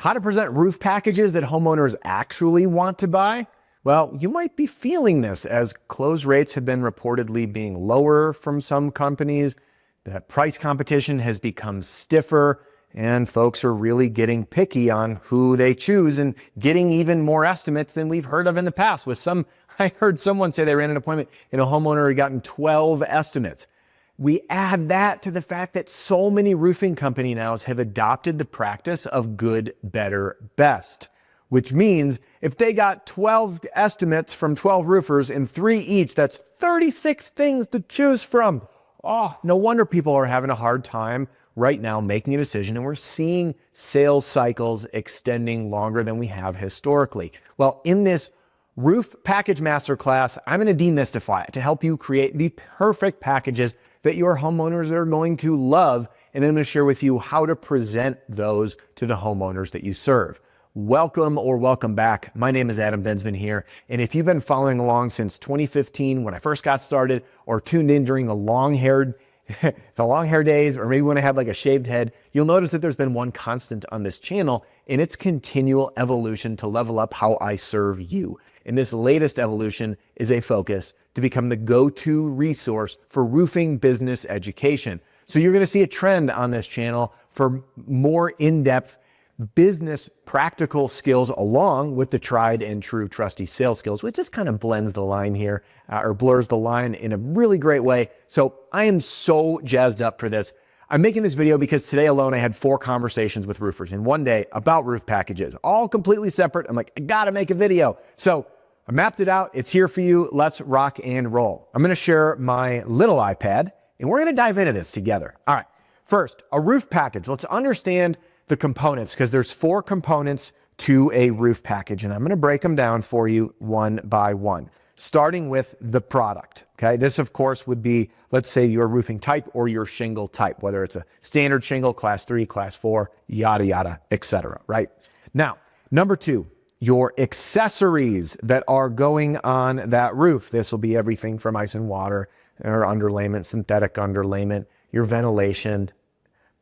How to present roof packages that homeowners actually want to buy? Well, you might be feeling this as close rates have been reportedly being lower from some companies, that price competition has become stiffer, and folks are really getting picky on who they choose and getting even more estimates than we've heard of in the past. I heard someone say they ran an appointment and a homeowner had gotten 12 estimates. We add that to the fact that so many roofing company now have adopted the practice of good, better, best, which means if they got 12 estimates from 12 roofers and 3 each, that's 36 things to choose from. Oh, no wonder people are having a hard time right now making a decision, and we're seeing sales cycles extending longer than we have historically. Well, in this Roof Package Masterclass, I'm going to demystify it to help you create the perfect packages that your homeowners are going to love, and I'm going to share with you how to present those to the homeowners that you serve. Welcome or welcome back. My name is Adam Bensman here, and if you've been following along since 2015 when I first got started, or tuned in during the long-haired days, or maybe when I had like a shaved head, you'll notice that there's been one constant on this channel, and it's continual evolution to level up how I serve you. And this latest evolution is a focus to become the go-to resource for roofing business education. So you're going to see a trend on this channel for more in-depth business practical skills along with the tried and true trusty sales skills, which just kind of blends the line here or blurs the line in a really great way. So I am so jazzed up for this. I'm making this video because today alone I had 4 conversations with roofers in one day about roof packages, all completely separate. I'm like, I gotta make a video. So I mapped it out. It's here for you. Let's rock and roll. I'm going to share my little iPad and we're going to dive into this together. All right. First, a roof package. Let's understand the components because there's 4 components to a roof package, and I'm going to break them down for you one by one, starting with the product. Okay. This of course would be, let's say, your roofing type or your shingle type, whether it's a standard shingle, class 3, class 4, yada, yada, etc. Right? Now, number 2, your accessories that are going on that roof. This will be everything from ice and water or underlayment, synthetic underlayment, your ventilation,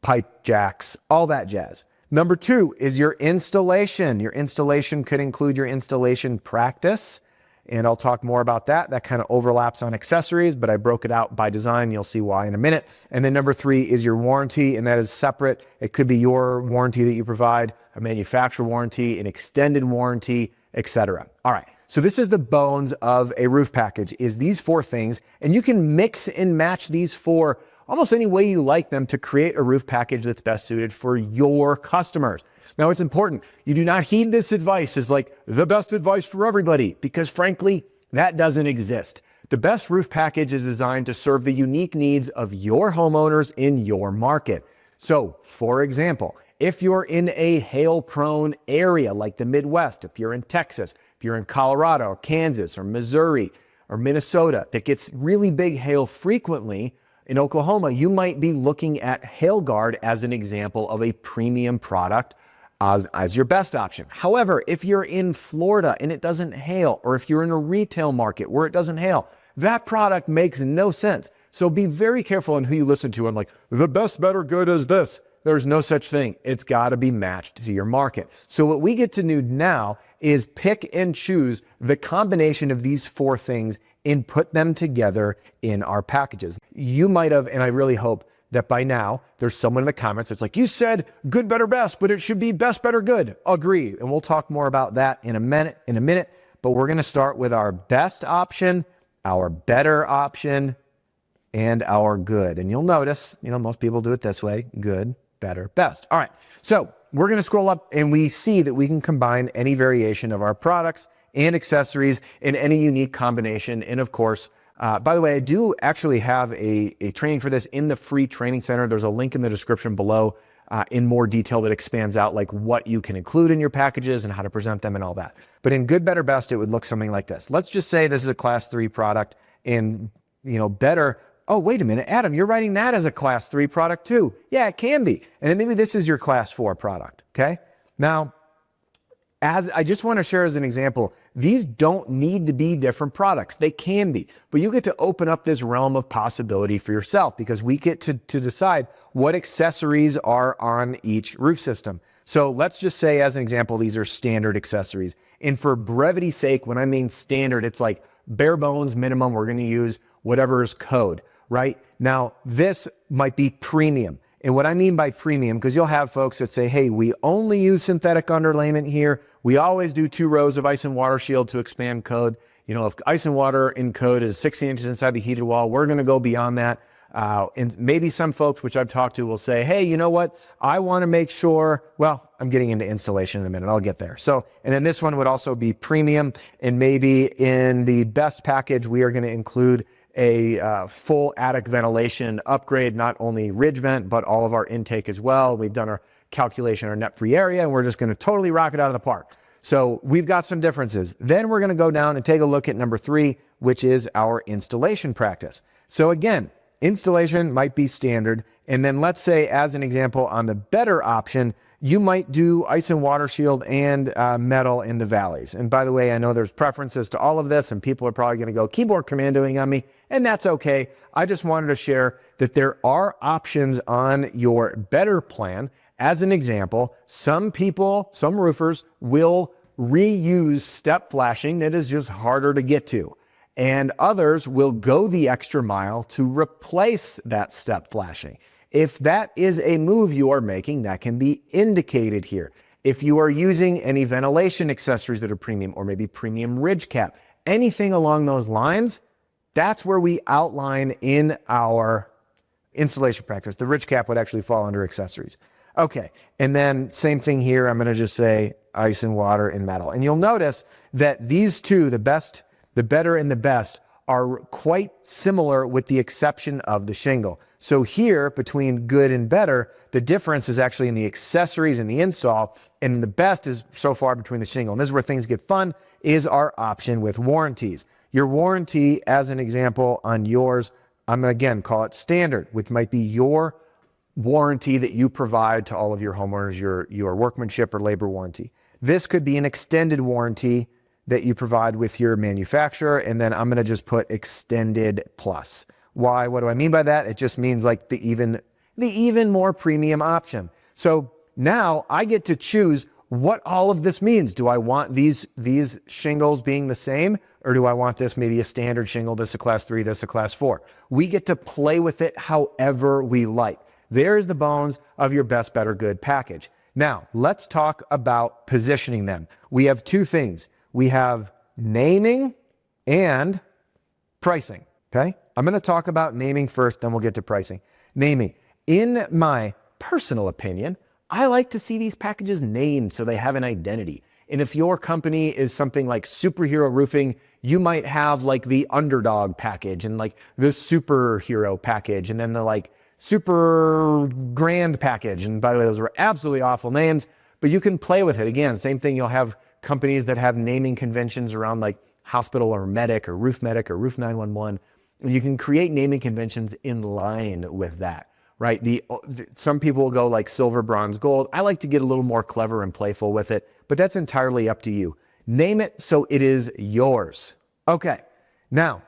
pipe jacks, all that jazz. Number 2 is your installation. Your installation could include your installation practice, and I'll talk more about that. That kind of overlaps on accessories, but I broke it out by design. You'll see why in a minute. And then number 3 is your warranty, and that is separate. It could be your warranty that you provide, a manufacturer warranty, an extended warranty, etc. All right. So this is the bones of a roof package, is these 4 things, and you can mix and match these 4 almost any way you like them to create a roof package that's best suited for your customers. Now, it's important you do not heed this advice as like the best advice for everybody, because frankly, that doesn't exist. The best roof package is designed to serve the unique needs of your homeowners in your market. So, for example, if you're in a hail-prone area like the Midwest, if you're in Texas, if you're in Colorado or Kansas or Missouri or Minnesota that gets really big hail frequently, in Oklahoma, you might be looking at HailGuard as an example of a premium product as your best option. However, if you're in Florida and it doesn't hail, or if you're in a retail market where it doesn't hail, that product makes no sense. So be very careful on who you listen to. I'm like, the best, better, good is this. There's no such thing. It's got to be matched to your market. So what we get to do now is pick and choose the combination of these 4 things and put them together in our packages. You might have, and I really hope that by now there's someone in the comments that's like, you said good, better, best, but it should be best, better, good. Agree. And we'll talk more about that in a minute, but we're going to start with our best option, our better option, and our good. And you'll notice, most people do it this way: good, better, best. All right. So we're going to scroll up and we see that we can combine any variation of our products and accessories in any unique combination. And of course, by the way, I do actually have a training for this in the free training center. There's a link in the description below in more detail that expands out like what you can include in your packages and how to present them and all that. But in good, better, best, it would look something like this. Let's just say this is a class 3 product, and better. Oh, wait a minute, Adam, you're writing that as a class 3 product too. Yeah, it can be. And then maybe this is your class 4 product. Okay. Now, as I just want to share as an example, these don't need to be different products. They can be, but you get to open up this realm of possibility for yourself because we get to decide what accessories are on each roof system. So let's just say, as an example, these are standard accessories. And for brevity's sake, when I mean standard, it's like bare bones minimum. We're going to use whatever is code, right? Now, this might be premium. And what I mean by premium, because you'll have folks that say, hey, we only use synthetic underlayment here. We always do 2 rows of ice and water shield to expand code. You know, if ice and water in code is 16 inches inside the heated wall, we're going to go beyond that. And maybe some folks, which I've talked to, will say, hey, you know what? I want to make sure, well, I'm getting into installation in a minute. I'll get there. So, and then this one would also be premium. And maybe in the best package, we are going to include a full attic ventilation upgrade, not only ridge vent, but all of our intake as well. We've done our calculation, our net free area, and we're just going to totally rock it out of the park. So we've got some differences. Then we're going to go down and take a look at number 3, which is our installation practice. So again, installation might be standard. And then let's say, as an example, on the better option, you might do ice and water shield and metal in the valleys. And by the way, I know there's preferences to all of this, and people are probably going to go keyboard commandoing on me, and that's okay. I just wanted to share that there are options on your better plan. As an example, some people, some roofers will reuse step flashing that is just harder to get to. And others will go the extra mile to replace that step flashing. If that is a move you are making, that can be indicated here. If you are using any ventilation accessories that are premium, or maybe premium ridge cap, anything along those lines, that's where we outline in our installation practice. The ridge cap would actually fall under accessories. Okay, and then same thing here. I'm going to just say ice and water and metal. And you'll notice that these two, the better and the best, are quite similar with the exception of the shingle. So here, between good and better, the difference is actually in the accessories and the install, and the best is so far between the shingle. And this is where things get fun, is our option with warranties. Your warranty, as an example, on yours, I'm going to again call it standard, which might be your warranty that you provide to all of your homeowners, your workmanship or labor warranty. This could be an extended warranty that you provide with your manufacturer, and then I'm going to just put extended plus. Why? What do I mean by that? It just means like the even more premium option. So now I get to choose what all of this means. Do I want these shingles being the same, or do I want this maybe a standard shingle, this a class 3, this a class 4? We get to play with it however we like. There's the bones of your best, better, good package. Now, let's talk about positioning them. We have 2 things. We have naming and pricing, okay? I'm going to talk about naming first, then we'll get to pricing. Naming. In my personal opinion, I like to see these packages named so they have an identity. And if your company is something like Superhero Roofing, you might have like the underdog package and like the superhero package and then the like super grand package. And by the way, those are absolutely awful names, but you can play with it. Again, same thing, you'll have companies that have naming conventions around like hospital or medic or roof 911. And you can create naming conventions in line with that, right? Some people will go like silver, bronze, gold. I like to get a little more clever and playful with it, but that's entirely up to you. Name it so it is yours. Okay, now,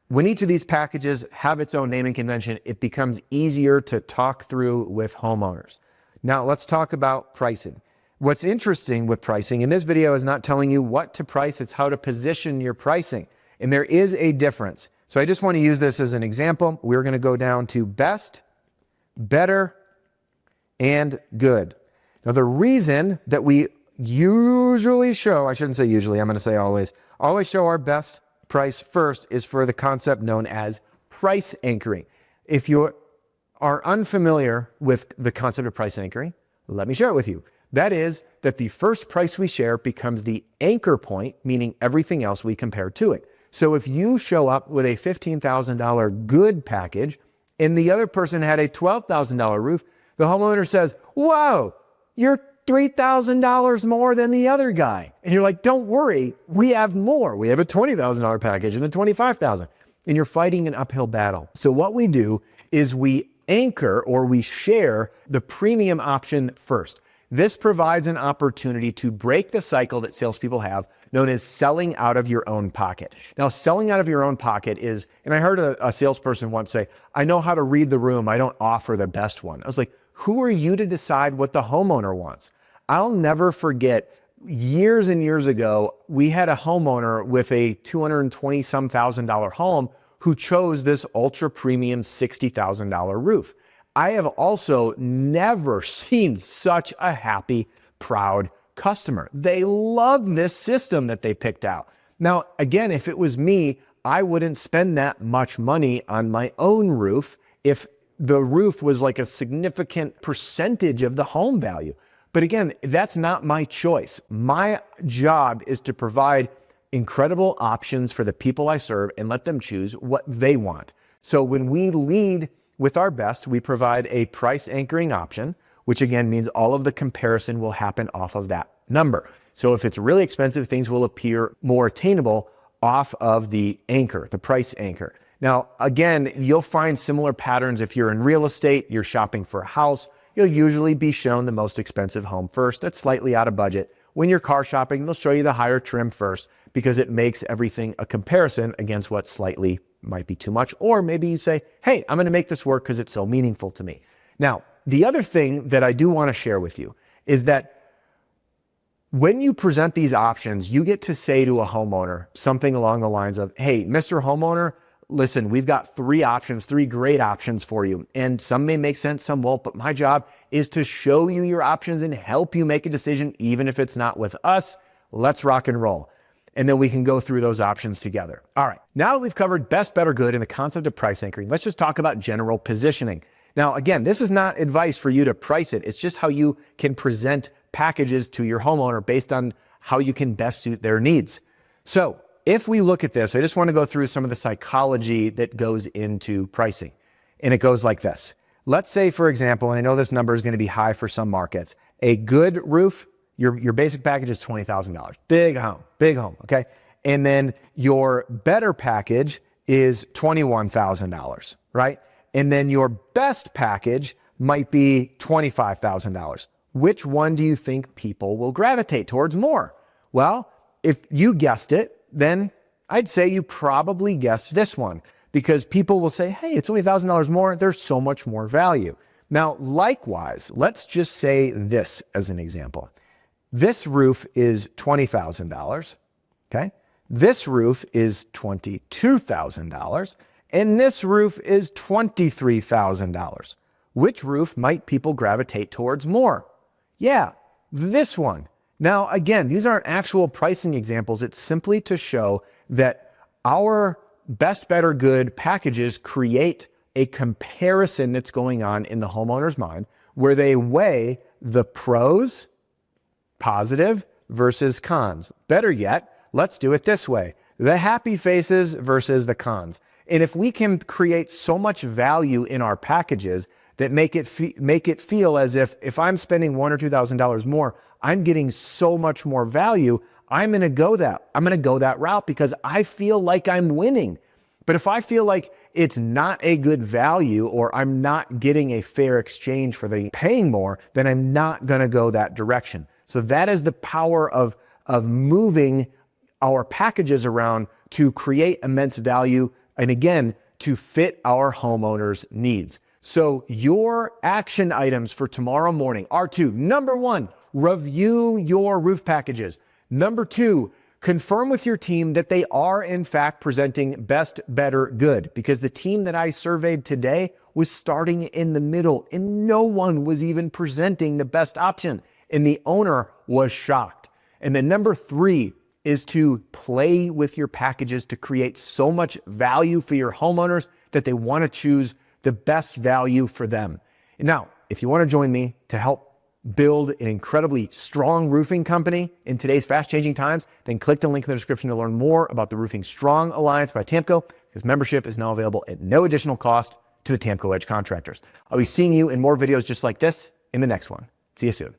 when each of these packages have its own naming convention, it becomes easier to talk through with homeowners. Now, let's talk about pricing. What's interesting with pricing, and this video is not telling you what to price, it's how to position your pricing. And there is a difference. So I just want to use this as an example. We're going to go down to best, better, and good. Now, the reason that we usually show, I shouldn't say usually, I'm going to say always show our best price first is for the concept known as price anchoring. If you are unfamiliar with the concept of price anchoring, let me share it with you. That is that the first price we share becomes the anchor point, meaning everything else we compare to it. So if you show up with a $15,000 good package and the other person had a $12,000 roof, the homeowner says, whoa, you're $3,000 more than the other guy. And you're like, don't worry, we have more. We have a $20,000 package and a $25,000. And you're fighting an uphill battle. So what we do is we anchor or we share the premium option first. This provides an opportunity to break the cycle that salespeople have, known as selling out of your own pocket. Now, selling out of your own pocket is, and I heard a salesperson once say, I know how to read the room, I don't offer the best one. I was like, who are you to decide what the homeowner wants? I'll never forget years and years ago, we had a homeowner with a $220-some thousand home who chose this ultra premium $60,000 roof. I have also never seen such a happy, proud customer. They loved this system that they picked out. Now, again, if it was me, I wouldn't spend that much money on my own roof if the roof was like a significant percentage of the home value. But again, that's not my choice. My job is to provide incredible options for the people I serve and let them choose what they want. So when we lead with our best, we provide a price anchoring option, which again means all of the comparison will happen off of that number. So if it's really expensive, things will appear more attainable off of the anchor, the price anchor. Now, again, you'll find similar patterns if you're in real estate, you're shopping for a house, you'll usually be shown the most expensive home first. That's slightly out of budget. When you're car shopping, they'll show you the higher trim first because it makes everything a comparison against what slightly might be too much. Or maybe you say, hey, I'm going to make this work because it's so meaningful to me. Now, the other thing that I do want to share with you is that when you present these options, you get to say to a homeowner something along the lines of, hey, Mr. Homeowner, listen, we've got three options, three great options for you. And some may make sense, some won't, but my job is to show you your options and help you make a decision, even if it's not with us. Let's rock and roll. And then we can go through those options together. All right, now that we've covered best, better, good and the concept of price anchoring, let's just talk about general positioning. Now, again, this is not advice for you to price it. It's just how you can present packages to your homeowner based on how you can best suit their needs. So if we look at this, I just want to go through some of the psychology that goes into pricing. And it goes like this. Let's say, for example, and I know this number is going to be high for some markets, a good roof, your basic package is $20,000. Big home, okay? And then your better package is $21,000, right? And then your best package might be $25,000. Which one do you think people will gravitate towards more? Well, if you guessed it, then I'd say you probably guessed this one because people will say, hey, it's only $1,000 more. There's so much more value. Now, likewise, let's just say this as an example. This roof is $20,000, okay? This roof is $22,000, and this roof is $23,000. Which roof might people gravitate towards more? Yeah, this one. Now, again, these aren't actual pricing examples. It's simply to show that our best, better, good packages create a comparison that's going on in the homeowner's mind where they weigh the pros, positive versus cons. Better yet, let's do it this way. The happy faces versus the cons. And if we can create so much value in our packages that make it feel as if I'm spending $1,000 or $2,000 more, I'm getting so much more value, I'm going to go that route because I feel like I'm winning. But if I feel like it's not a good value or I'm not getting a fair exchange for the paying more, then I'm not going to go that direction. So that is the power of moving our packages around to create immense value and again, to fit our homeowners' needs. So your action items for tomorrow morning are to, number one, review your roof packages. Number two, confirm with your team that they are in fact presenting best, better, good, because the team that I surveyed today was starting in the middle and no one was even presenting the best option. And the owner was shocked. And then number three is to play with your packages to create so much value for your homeowners that they want to choose the best value for them. And now, if you want to join me to help build an incredibly strong roofing company in today's fast-changing times, then click the link in the description to learn more about the Roofing Strong Alliance by TAMCO, because membership is now available at no additional cost to the TAMCO Edge contractors. I'll be seeing you in more videos just like this in the next one. See you soon.